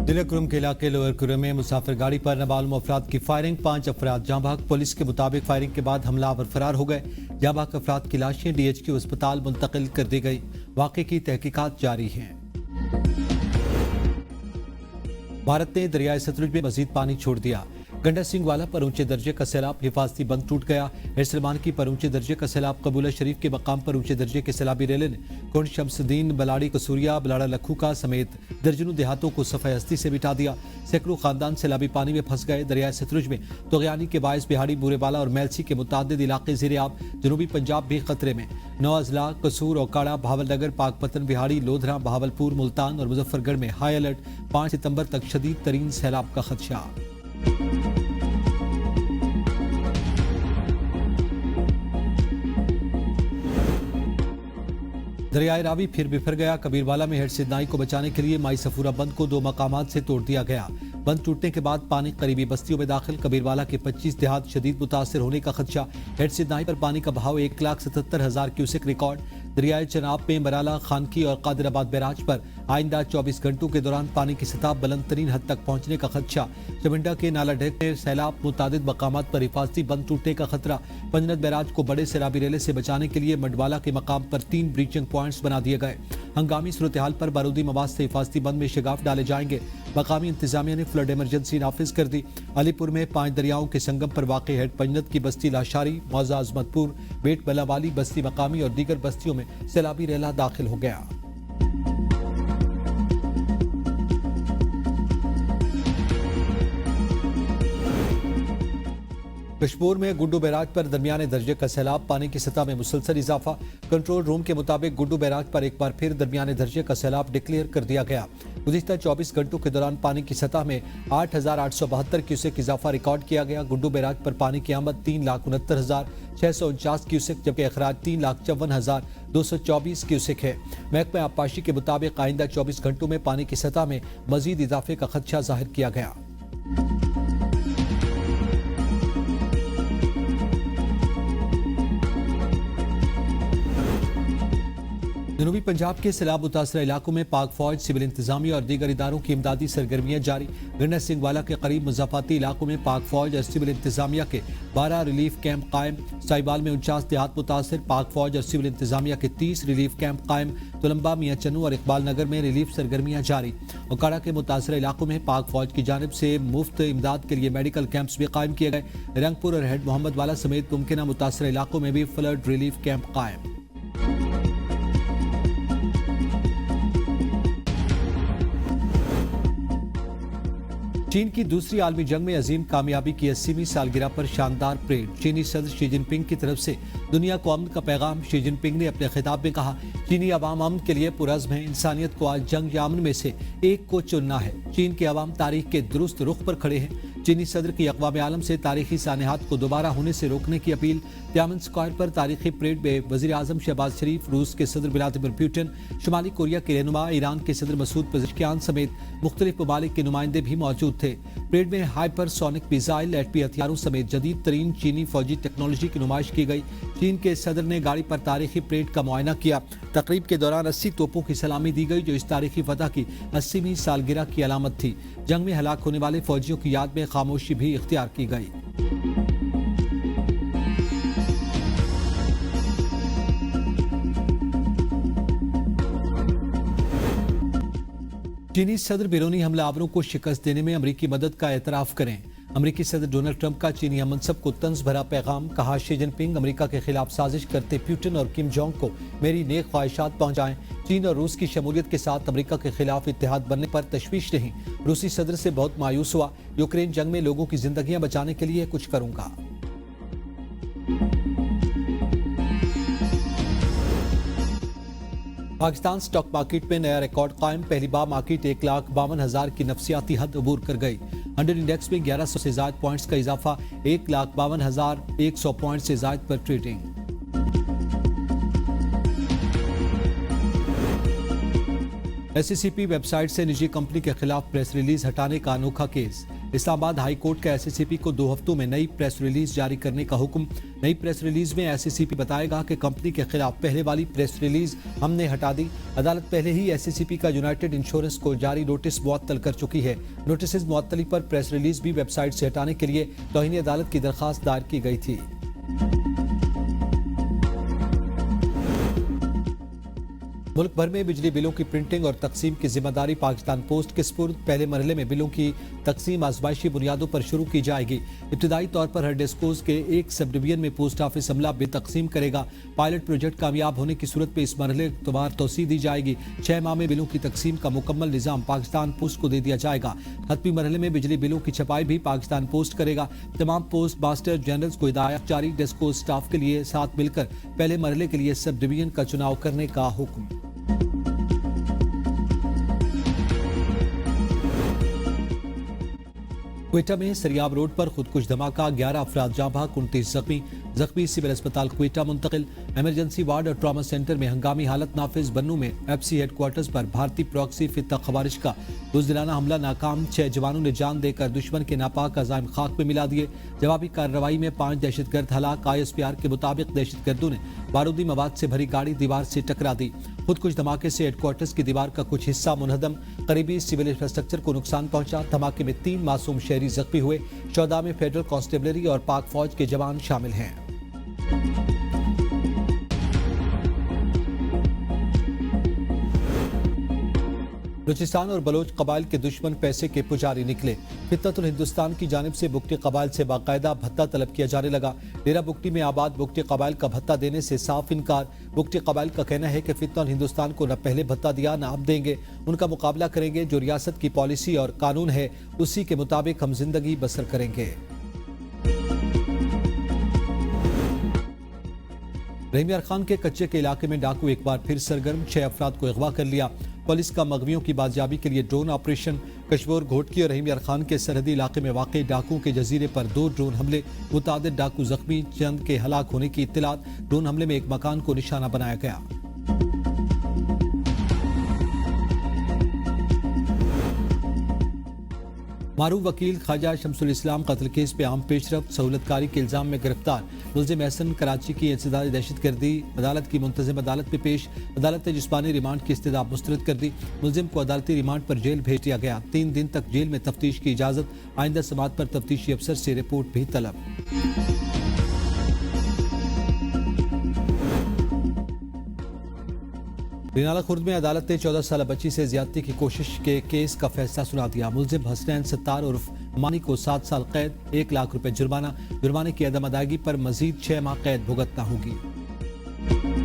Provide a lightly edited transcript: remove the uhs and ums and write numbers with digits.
जिले कुरुम के इलाके लोअर कुरुम में मुसाफिर गाड़ी पर नामालूम अफराद की फायरिंग, 5 अफराद जाँ बहक। पुलिस के मुताबिक फायरिंग के बाद हमलावर फरार हो गए। जाँ बहक अफराद की लाशें DHQ अस्पताल मुंतकिल कर दी गई। वाक़े की तहकीकात जारी हैं। भारत ने दरियाए सतलुज में मजीद पानी छोड़ दिया। गंडा सिंह वाला पर ऊंचे दर्जे का सैलाब, हिफाजती बंद टूट गया। सलमान की पर ऊंचे दर्जे का सैलाब, कबूला शरीफ के मकाम पर ऊंचे दर्जे के सैलाबी रेले ने कुंड शमसुद्दीन, बलाड़ी कसूरिया, बलाड़ा लखू का समेत दर्जनों देहातों को सफाई हस्ती से मिटा दिया। सैकड़ों खानदान सैलाबी पानी में फंस गए। दरियाए सतलुज में तुग़यानी के बायस बिहाड़ी, बुरेबाला और मैलसी के मुतअद्दिद इलाके ज़ेर-ए-आब। जनूबी पंजाब भी खतरे में। 9 अजला कसूर, ओकाड़ा, भावलनगर, पाकपतन, बिहाड़ी, लोधरा, बहावलपुर, मुल्तान और मुजफ्फरगढ़ में हाई अलर्ट। 5 सितंबर तक शदीद तरीन सैलाब का खदशा। दरियाए रावी फिर बिफर गया। कबीरवाला में हेड सिद्धाई को बचाने के लिए माई सफूरा बंद को 2 मकामात से तोड़ दिया गया। बंद टूटने के बाद पानी करीबी बस्तियों में दाखिल। कबीरवाला के 25 देहात शदीद मुतासर होने का खदशा। हेड सिद्धाई पर पानी का बहाव 1,77,000 क्यूसेक रिकॉर्ड। दरियाए चनाब में मराला, खानकी और कादिराबाद बैराज पर आइंदा 24 घंटों के दौरान पानी की सतह बुलंद तरीन हद तक पहुंचने का खदशा। चमिंडा के नाला ढेक में सैलाब, मुतादिद मकामात पर हिफाजती बंद टूटने का खतरा। पंजनत बैराज को बड़े सैलाबी रेले से बचाने के लिए मंडवाला के मकाम पर 3 ब्रीचिंग पॉइंट्स बना दिए गए। हंगामी सूरत हाल पर बारूदी मवाद से हिफाजती बंद में शगाफ डाले जाएंगे। मकामी इंतजामिया ने फ्लड इमरजेंसी नाफिज कर दी। अलीपुर में 5 दरियाओं के संगम पर वाक़ हेड पंजनत की बस्ती लाशारी, मौजा अजमतपुर, बेट बलावाली बस्ती मकामी और दीगर बस्तियों में सैलाबी रेला दाखिल हो गया। कशमोर में गुड्डू बैराज पर दरमियाने दर्जे का सैलाब, पानी की सतह में मुसलसल इजाफा। कंट्रोल रूम के मुताबिक गुड्डू बैराज पर एक बार फिर दरमियाने दर्जे का सैलाब डिक्लेयर कर दिया गया। गुज़िश्ता 24 घंटों के दौरान पानी की सतह में 8,872 क्यूसेक इजाफा रिकॉर्ड किया गया। गुड्डू बैराज पर पानी की आमद 3,69,649 क्यूसेक जबकि अखराज 3,54,224 क्यूसेक है। महकमा आबपाशी के मुताबिक आइंदा 24 घंटों में पानी की सतह में मजीद इजाफे का खदशा जाहिर किया गया। जनूबी पंजाब के सैलाब मुतासर इलाकों में पाक फौज, सिविल इंतजामिया और दीगर इदारों की इमदादी सरगर्मियां जारी। गंडा सिंह वाला के करीब मुजाफाती इलाकों में पाक फौज और सिविल इंतजामिया के 12 रिलीफ कैंप कायम। साहिबाल में 49 देहात मुतासर, पाक फौज और सिविल इंतजामिया के 30 रिलीफ कैंप कायम। तुलंबा, मियां चन्नू और इकबाल नगर में रिलीफ सरगर्मियां जारी। ओकाड़ा के मुतासर इलाकों में पाक फौज की जानिब से मुफ्त इमदाद के लिए मेडिकल कैंप्स भी कायम किए गए। रंगपुर और हेड मोहम्मद वाला समेत मुमकिन मुतासर इलाकों में भी फ्लड रिलीफ कैंप कायम। चीन की दूसरी आलमी जंग में अजीम कामयाबी की 80वीं सालगिरह पर शानदार परेड। चीनी सदर शी जिनपिंग की तरफ से दुनिया को अमन का पैगाम। शी जिनपिंग ने अपने खिताब में कहा, चीनी अवाम अमन के लिए पुरज़्म है। इंसानियत को आज जंग या अमन में से एक को चुनना है। चीन के अवाम तारीख के दुरुस्त रुख पर खड़े हैं। चीनी सदर की अक़वाम आलम से तारीखी सानहात को दोबारा होने से रोकने की अपील। त्यामन स्क्वायर पर तारीखी परेड में वज़ीर आज़म शहबाज शरीफ, रूस के सदर व्लादिमीर पुतिन, शुमाली कोरिया के रहनुमा, ईरान के सदर मसूद पेज़ेश्कियान समेत मुख्तलिफ ममालिक के नुमाइंदे भी मौजूद थे। परेड में हाइपरसोनिक मिसाइल, एटमी हथियारों समेत जदीद तरीन चीनी फौजी टेक्नोलॉजी की नुमाइश की गई। चीन के सदर ने गाड़ी पर तारीखी परेड का मुआयना किया। तकरीब के दौरान 80 तोपों की सलामी दी गई जो इस तारीखी फतह की 80वीं सालगिरह की अलामत थी। जंग में हलाक होने वाले फौजियों की याद में खामोशी भी इख्तियार की गई। चीनी सदर बैरूनी हमलावरों को शिकस्त देने में अमरीकी मदद का एतराफ़ करें। अमरीकी सदर डोनाल्ड ट्रंप का चीनी हममनसब को तंज भरा पैगाम। कहा, शी जिनपिंग अमरीका के खिलाफ साजिश करते पुतिन और किम जोंग को मेरी नेक ख्वाहिशात पहुंचाएं। चीन और रूस की शमूलियत के साथ अमरीका के खिलाफ इत्तेहाद बनने पर तशवीश नहीं। रूसी सदर से बहुत मायूस हुआ। यूक्रेन जंग में लोगों की जिंदगियां बचाने के लिए कुछ करूंगा। पाकिस्तान स्टॉक मार्केट में नया रिकॉर्ड कायम। पहली बार मार्केट 1,52,000 की नफसियाती हद अबूर कर गई। 100 इंडेक्स में 1100 से ज्यादा पॉइंट्स का इजाफा, 1,52,100 पॉइंट से ज्यादा पर ट्रेडिंग। एससीसीपी वेबसाइट से निजी कंपनी के खिलाफ प्रेस रिलीज हटाने का अनोखा केस। इस्लामाबाद हाई कोर्ट का एससीसीपी को 2 हफ्तों में नई प्रेस रिलीज जारी करने का हुक्म। नई प्रेस रिलीज में एससीसीपी बताएगा कि कंपनी के खिलाफ पहले वाली प्रेस रिलीज हमने हटा दी। अदालत पहले ही एससीसीपी का यूनाइटेड इंश्योरेंस को जारी नोटिस मुअत्तल कर चुकी है। नोटिस मुअत्तली पर प्रेस रिलीज भी वेबसाइट से हटाने के लिए तौहीन अदालत की दरखास्त दायर की गई थी। मुल्क भर में बिजली बिलों की प्रिंटिंग और तकसीम की जिम्मेदारी पाकिस्तान पोस्ट के स्पुर्द। पहले मरहले में बिलों की तकसीम आजमाइशी बुनियादों पर शुरू की जाएगी। इब्तदाई तौर पर हर डिस्कोज के एक सब डिवीजन में पोस्ट ऑफिस अमला बिल तकसीम करेगा। पायलट प्रोजेक्ट कामयाब होने की सूरत में इस मरहले तबार तोसी दी जाएगी। 6 माह में बिलों की तकसीम का मुकम्मल निज़ाम पाकिस्तान पोस्ट को दे दिया जाएगा। खत्मी मरहले में बिजली बिलों की छपाई भी पाकिस्तान पोस्ट करेगा। तमाम पोस्ट मास्टर जनरल्स को हिदायत जारी, डिस्को स्टाफ के लिए साथ मिलकर पहले मरहले के लिए सब डिवीजन का चुनाव करने का हुक्म। क्वेटा में सरियाब रोड पर खुदकुश धमाका, 11 अफराद जाँ बहक, 29 जख्मी सिविल अस्पताल क्वेटा मुंतकिल। इमरजेंसी वार्ड और ट्रॉमा सेंटर में हंगामी हालत नाफिज। बन्नू में एफसी हेडक्वार्टर्स पर भारतीय प्रॉक्सी फित्ता खवारिश का बुज़दिलाना हमला नाकाम। 6 जवानों ने जान देकर दुश्मन के नापाक अज़ाइम खाक में मिला दिए। जवाबी कार्रवाई में 5 दहशतगर्द हलाक। ISPR के मुताबिक दहशतगर्दों ने बारूदी मवाद से भरी गाड़ी दीवार से टकरा दी। खुदकुश धमाके से हेडक्वार्टर्स की दीवार का कुछ हिस्सा मुनहदम, करीबी सिविल इंफ्रास्ट्रक्चर को नुकसान पहुंचा। धमाके में 3 मासूम शहरी जख्मी हुए। 14 में फेडरल कांस्टेबलरी और पाक फौज के जवान शामिल हैं। बलूचिस्तान और बलोच कबाइल के दुश्मन पैसे के पुजारी निकले। फितरतुल हिंदुस्तान की जानिब से बुगटी कबाइल से बाकायदा भत्ता तलब किया जाने लगा। डेरा बुगटी में आबाद बुगटी कबाइल का भत्ता देने से साफ इनकार। बुगटी कबाइल का कहना है कि फितरतुल हिंदुस्तान को न पहले भत्ता दिया न अब देंगे। उनका मुकाबला करेंगे। जो रियासत की पॉलिसी और कानून है उसी के मुताबिक हम जिंदगी बसर करेंगे। रहीम यार खान के कच्चे के इलाके में डाकू एक बार फिर सरगर्म। 6 अफराद को अगवा कर लिया। पुलिस का मगवियों की बाजियाबी के लिए ड्रोन ऑपरेशन। कशमोर घोटकी और रहीम यार खान के सरहदी इलाके में वाक़ई डाकुओं के जजीरे पर 2 ड्रोन हमले। मुतादिद डाकू जख्मी, चंद के हलाक होने की इत्तलात। ड्रोन हमले में एक मकान को निशाना बनाया गया। मारूफ वकील ख्वाजा शमसुल इस्लाम कत्ल केस पे आम पेशरफ। सहूलतकारी के इल्जाम में गिरफ्तार मुल्जिम एहसन कराची की इंसदादी दहशतगर्दी अदालत की मुंतज़िम अदालत में पेश। अदालत ने जिस्मानी रिमांड की इस्तिदाब मुस्तरद कर दी। मुल्जिम को अदालती रिमांड पर जेल भेज दिया गया। 3 दिन तक जेल में तफ्तीश की इजाज़त। आइंदा समात पर तफ्तीशी अफसर से रिपोर्ट भी तलब। रिनाला खुर्द में अदालत ने 14 साल बच्ची से ज्यादती की कोशिश के केस का फैसला सुना दिया। मुल्जिम हसनैन सत्तार उर्फ मानी को 7 साल कैद, 1 लाख रुपए जुर्माना। जुर्माने की अदम अदायगी पर मजीद 6 माह कैद भुगतना होगी।